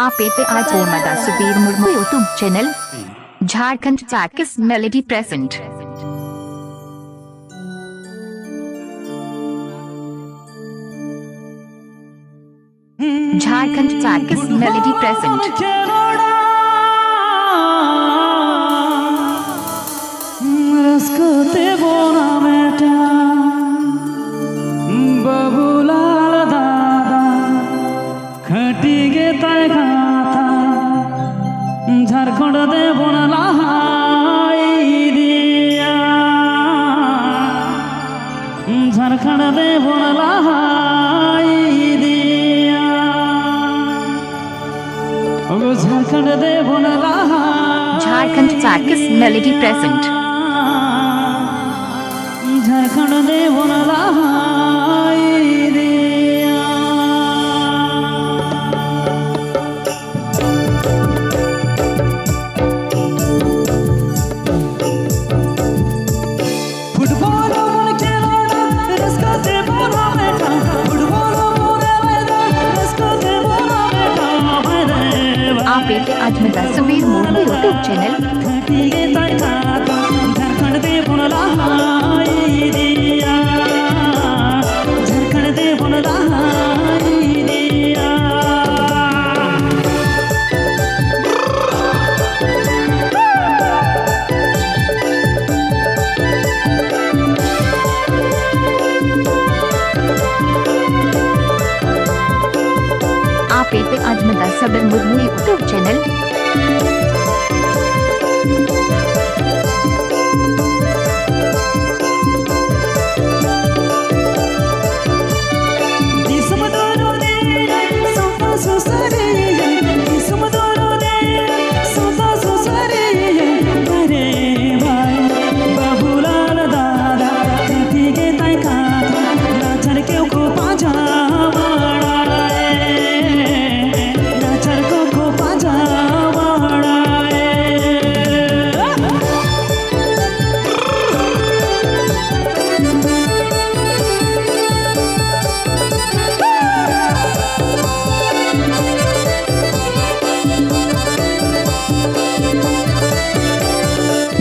आप आज ओमदा सुबीर मुर्मू यूट्यूब चैनल झारखंड चाकिस मेलेडी प्रेजेंट। झारखंड चाकिस मेलेडी प्रेजेंट। झारखंड दे बनला दिया, झारखंड दे बनला दिया, झारखंड दे बनला। झारखंड चाकिस मेलेडी प्रेजेंट। झारखंड दे बनला आप आज मेरा सुबीर मुर्मू यूट्यूब चैनल झारखंड दे बनला दिया, झारखंड दे बनला दिया। आप आज मेरा सुबीर मुर्मू यूट्यूब चैनल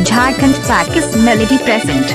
झारखंड चाकिस मेलेडी प्रेजेंट।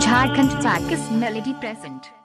झारखंड चाकिस मेलेडी प्रेजेंट।